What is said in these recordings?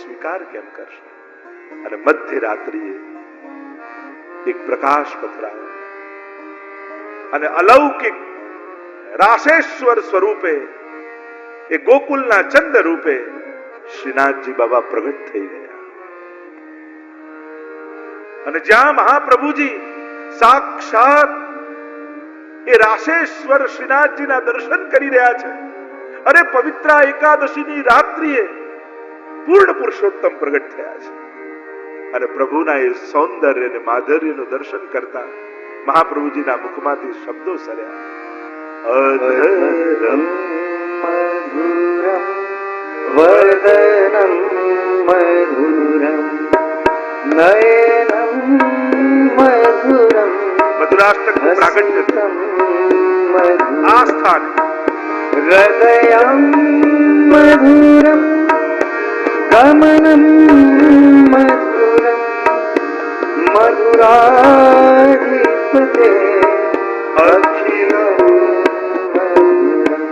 સ્વીકાર કેમ કરશે? અને મધ્ય રાત્રિએ એક પ્રકાશ પથરાયો અને અલૌકિક રાસેશ્વર સ્વરૂપે એ ગોકુલના ચંદ રૂપે શ્રીનાથજી બાબા પ્રગટ થઈ ગયા. અને જ્યાં મહાપ્રભુજી સાક્ષાત એ રાસેશ્વર શ્રીનાથજીના દર્શન કરી રહ્યા છે, અને પવિત્ર એકાદશીની રાત્રિએ પૂર્ણ પુરુષોત્તમ પ્રગટ થયા છે. અને પ્રભુના એ સૌંદર્ય અને માધુર્યનું દર્શન કરતા મહાપ્રભુજીના મુખમાંથી શબ્દો સર્યા, અધરમ મધુરમ વદનમ મધુરમ નયનમ મધુરમ મધુરાષ્ટકનું પ્રાગટ્ય થયું આ સ્થાન. હૃદયમ મધુરમ ગમનમ મધુરમ મધુરાધિપતે અખિલમ મધુરમ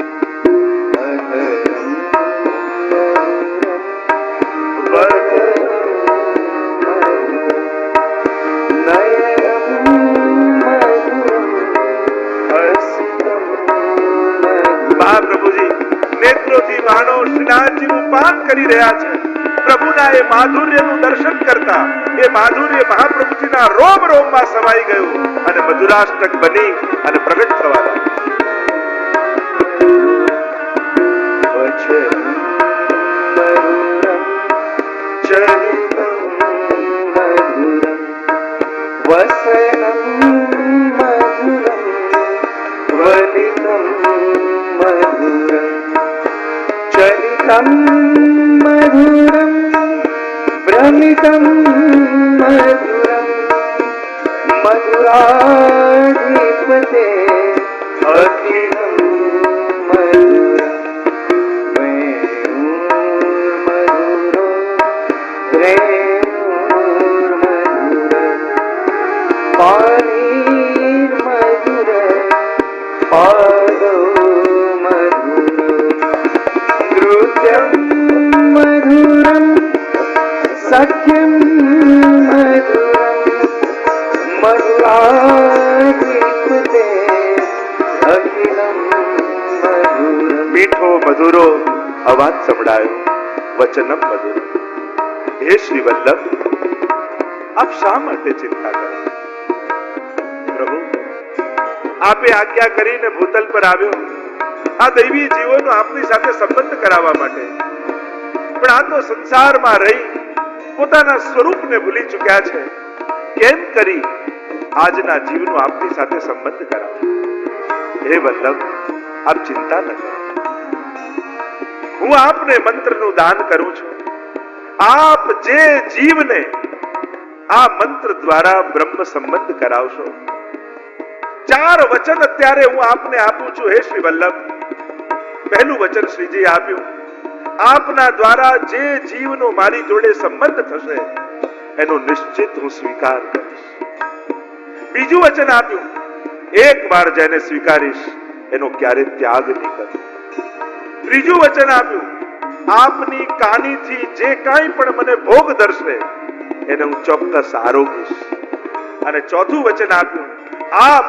અધરમ મહાપ્રભુજી નેત્રોથી માનો શ્રીનાથજીનું પાન કરી રહ્યા છે. પ્રભુના એ માધુર્યનું દર્શન કરતા એ માધુર્ય મહાપ્રભુજીના રોમ રોમમાં સમાઈ ગયું અને મધુરાષ્ટક બની અને પ્રગટ થવા વસનમ મધુરમ વલિતમ મધુરમ ચલિતમ મધુરમ ભ્રમિતમ મધુરમ મધુરાધિપતે અખિલમ મધુરમ મધુરો રેણુર મધુર પાણીર મધુર પાદો મધુર નૃત્યમ મધુરમ સખ્યમ મધુરમ મધુરાધિપતે અખિલમ મધુરમ. મીઠો મધુરો અવાજ સંભળાયો, વચનમ મધુર. હે શ્રી વલ્લભ, આપ શા માટે ચિંતા કરો? પ્રભુ, આપે આજ્ઞા કરીને ભૂતલ પર આવ્યો આ દૈવી જીવોનો આપની સાથે સંબંધ કરાવવા માટે, પણ આ તો સંસારમાં રહી પોતાના સ્વરૂપને ભૂલી ચૂક્યા છે. કેમ કરી આજના જીવનો આપની સાથે સંબંધ કરાવો? હે વલ્લભ, આપ ચિંતા ન કરો. હું આપને મંત્રનું દાન કરું છું. આપ જે જીવને આ મંત્ર દ્વારા બ્રહ્મ સંબંધ કરાવશો, 4 વચન અત્યારે હું આપને આપું છું. હે શ્રી વલ્લભ, પહેલું વચન શ્રીજી આપ્યું, આપના દ્વારા જે જીવનો મારી જોડે સંબંધ થશે એનો નિશ્ચિત હું સ્વીકાર કરીશ. બીજું વચન આપ્યું, એક વાર જેને સ્વીકારીશ એનો ક્યારે ત્યાગ નહીં કરું. ત્રીજું વચન આપ્યું, આપની કાનીથી જે કાંઈ પણ મને ભોગ ધરશે એને હું ચોક્કસ આરોગીશ. અને ચોથું વચન આપ્યું, આપ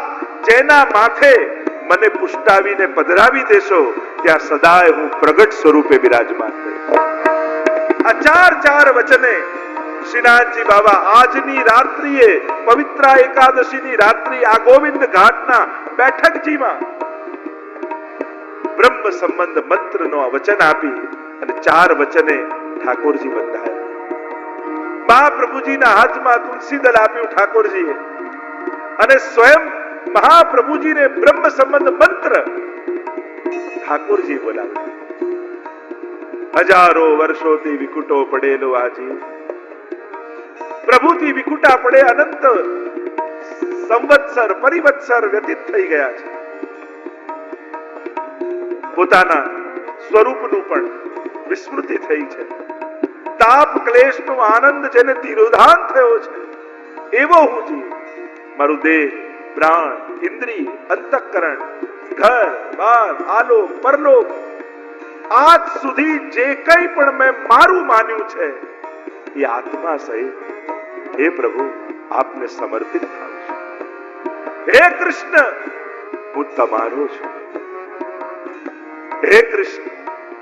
જેના માથે મને પુષ્ટાવીને પધરાવી દેશો ત્યાં સદાય હું પ્રગટ સ્વરૂપે બિરાજમાન રહીશ. આ 4 વચને શ્રીનાથજી બાબા આજની રાત્રિએ પવિત્ર એકાદશીની રાત્રિ આ ગોવિંદ ઘાટના બેઠકજીમાં બ્રહ્મ સંબંધ મંત્રનો વચન આપી અને 4 વચને ઠાકોરજી બંધાયા. મહાપ્રભુજીના હાથમાં તુલસી દળ આપ્યું ઠાકોરજીએ, અને સ્વયં મહાપ્રભુજીને બ્રહ્મ સંબંધ મંત્ર ઠાકોરજી બોલાવ્યો. હજારો વર્ષોથી વિકુટો પડેલો આ જીવ પ્રભુથી વિકુટા પડે અનંત સંવત્સર પરિવત્સર વ્યતીત થઈ ગયા છે. પોતાના સ્વરૂપનું પણ વિસ્મૃતિ થઈ છે. તાપ ક્લેશનો આનંદ જેને તિરોધાન થયો છે એવો હું જીવ, મારું દેહ, પ્રાણ, ઇન્દ્રિય, અંતઃકરણ, ઘર બાર, આલોક પરલોક આજ સુધી જે કંઈ પણ મેં મારું માન્યું છે એ આત્મા સહિત હે પ્રભુ આપને સમર્પિત થાઉં છું. હે કૃષ્ણ હું તમારો છું. હે કૃષ્ણ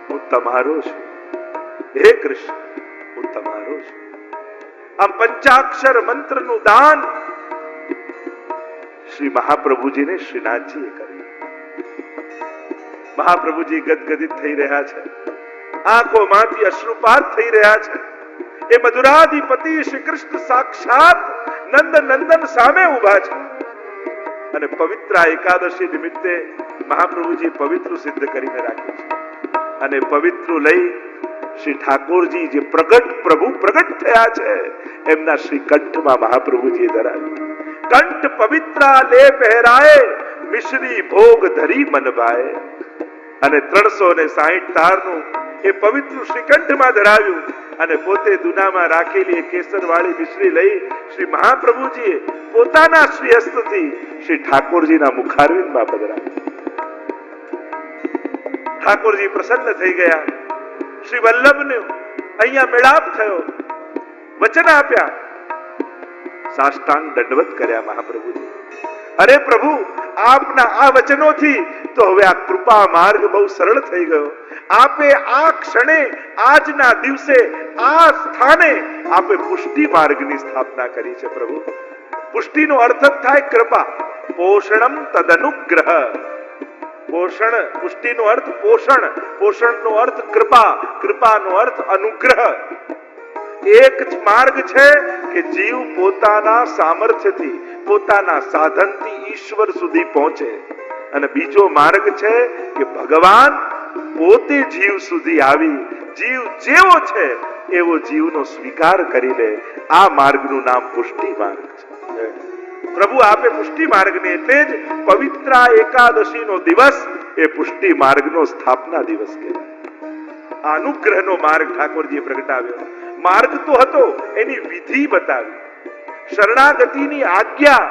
હું તમારો છું. હે કૃષ્ણ હું તમારો છું. આ પંચાક્ષર મંત્રનું દાન શ્રી મહાપ્રભુજીને શ્રીનાથજીએ કર્યું. મહાપ્રભુજી ગદગદિત થઈ રહ્યા છે, આંખોમાંથી અશ્રુપાત થઈ રહ્યા છે. એ મધુરાધિપતિ શ્રી કૃષ્ણ સાક્ષાત નંદ નંદન સામે ઉભા છે અને પવિત્ર એકાદશી નિમિત્તે મહાપ્રભુજી પવિત્ર સિદ્ધ કરીને રાખ્યું છે. અને પવિત્ર લઈ શ્રી ઠાકોરજી જે પ્રભુ પ્રગટ થયા છે એમના શ્રી કંઠમાં મહાપ્રભુજીએ ધરાવ્યું. કંઠ પવિત્રા લે પહેરાય, મિશ્રી ભોગ ધરી મન ભાય. અને 360 તારનું એ પવિત્ર શ્રીકંઠમાં ધરાવ્યું અને પોતે દુનામાં રાખેલી એ કેસરવાળી મિશ્રી લઈ શ્રી મહાપ્રભુજીએ પોતાના શ્રી હસ્તથી શ્રી ઠાકોરજીના મુખારવિંદમાં પધરાવ્યું. ઠાકોરજી પ્રસન્ન થઈ ગયા. શ્રી વલ્લભને અહીંયા મેળાપ થયો, વચન આપ્યા, સાષ્ટાંગ દંડવત કર્યા મહાપ્રભુજી. અરે પ્રભુ, આપના આ વચનોથી તો હવે આ કૃપા માર્ગ બહુ સરળ થઈ ગયો. આપે આ ક્ષણે, આજના દિવસે, આ સ્થાને આપે પુષ્ટિ માર્ગની સ્થાપના કરી છે પ્રભુ. પુષ્ટિનો અર્થ થાય કૃપા. પોષણમ તદનુગ્રહ. પોષણ, પુષ્ટિનો અર્થ પોષણ, પોષણનો અર્થ કૃપા, કૃપાનો અર્થ અનુગ્રહ. એક જ માર્ગ છે કે જીવ પોતાના સામર્થ્યથી, પોતાના સાધનથી ઈશ્વર સુધી પહોંચે. અને બીજો માર્ગ છે કે ભગવાન પોતે જીવ સુધી આવી જીવ જેવો છે એવો જીવનો સ્વીકાર કરી લે. આ માર્ગનું નામ પુષ્ટિ માર્ગ છે. પ્રભુ આપે પુષ્ટિ માર્ગને, એટલે જ પવિત્ર એકાદશીનો દિવસ એ પુષ્ટિ માર્ગનો સ્થાપના દિવસ કહેવાય. આ અનુગ્રહનો માર્ગ ઠાકોરજીએ પ્રગટાવ્યો. માર્ગ તો હતો, એની વિધિ બતાવી. શરણાગતિની આજ્ઞા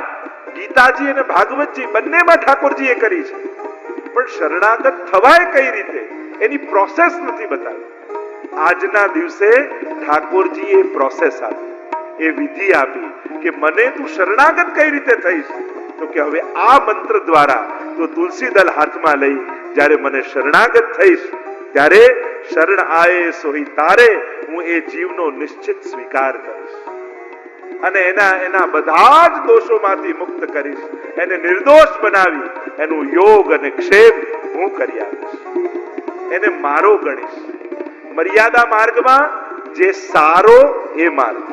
ગીતાજી અને ભાગવતજી બંનેમાં ઠાકોરજીએ કરી છે. પણ શરણાગત થવાય કઈ રીતે એની પ્રોસેસ નથી બતાવી. આજના દિવસે ઠાકોરજીએ પ્રોસેસ આપી, એ વિધિ આપી કે મને તું શરણાગત કઈ રીતે થઈશ. તો કે હવે આ મંત્ર દ્વારા તો તુલસી દલ હાથમાં લઈ જ્યારે મને શરણાગત થઈશ ત્યારે શરણ આયે સોહી તારે, હું એ જીવનો નિશ્ચિત સ્વીકાર કરીશ અને એના બધા જ દોષોમાંથી મુક્ત કરીશ. એને નિર્દોષ બનાવી એનું યોગ અને ક્ષેમ હું કરી આવીશ. એને મારો ગણીશ. મર્યાદા માર્ગમાં જે સારો એ માર્ગ,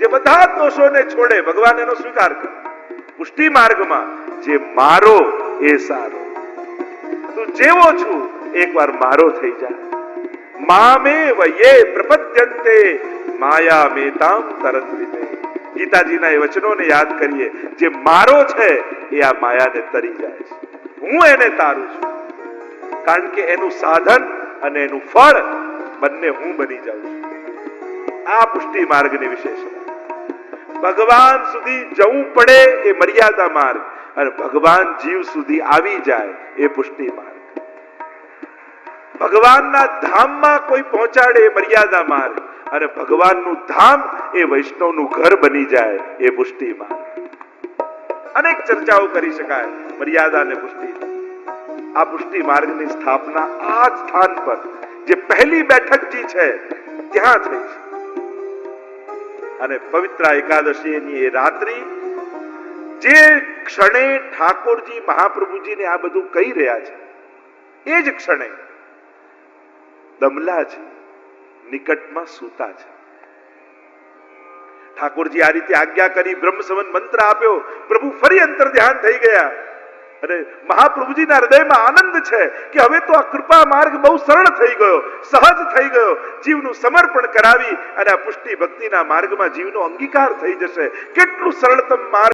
જે બધા દોષોને છોડે ભગવાન એનો સ્વીકાર કરે. પુષ્ટિ માર્ગમાં જે મારો એ સારો. તું જેવો છું એકવાર મારો થઈ જાય. મામે વયે પ્રપદ્યંતે માયા મેતામ તરંતિતે. ગીતાજીના એ વચનોને યાદ કરીએ. જે મારો છે એ આ માયાને તરી જાય છે. હું એને તારું છું, કારણ કે એનું સાધન અને એનું ફળ બંને હું બની જાઉં છું. આ પુષ્ટિ માર્ગની વિશેષતા. ભગવાન સુધી જવું પડે એ મર્યાદા માર્ગ, અને ભગવાન જીવ સુધી આવી જાય એ પુષ્ટિ માર્ગ. ભગવાનના ધામમાં કોઈ પહોંચાડે એ મર્યાદા માર્ગ, અને ભગવાનનું ધામ એ વૈષ્ણવનું ઘર બની જાય એ પુષ્ટિ માર્ગ. અનેક ચર્ચાઓ કરી શકાય મર્યાદા અને પુષ્ટિ. આ પુષ્ટિ માર્ગની સ્થાપના આ સ્થાન પર જે પહેલી બેઠકજી છે ત્યાં થઈ છે. અને પવિત્ર એકાદશીની એ રાત્રિ, જે ક્ષણે ઠાકોરજી મહાપ્રભુજીને આ બધું કહી રહ્યા છે એ જ ક્ષણે દમલાજી નિકટમાં સૂતા છે. ઠાકોરજી આ રીતે આજ્ઞા કરી, બ્રહ્મ સંવત મંત્ર આપ્યો. પ્રભુ ફરી અંતર ધ્યાન થઈ ગયા અને મહાપ્રભુજીના હૃદયમાં આનંદ છે કે હવે તો આ કૃપા માર્ગ બહુ સરળ થઈ ગયો, સહજ થઈ ગયો. જીવનું સમર્પણ કરાવી અને આ પુષ્ટિ ભક્તિના માર્ગમાં જીવનો અંગીકાર થઈ જશે. કેટલું સરળતમ માર્ગ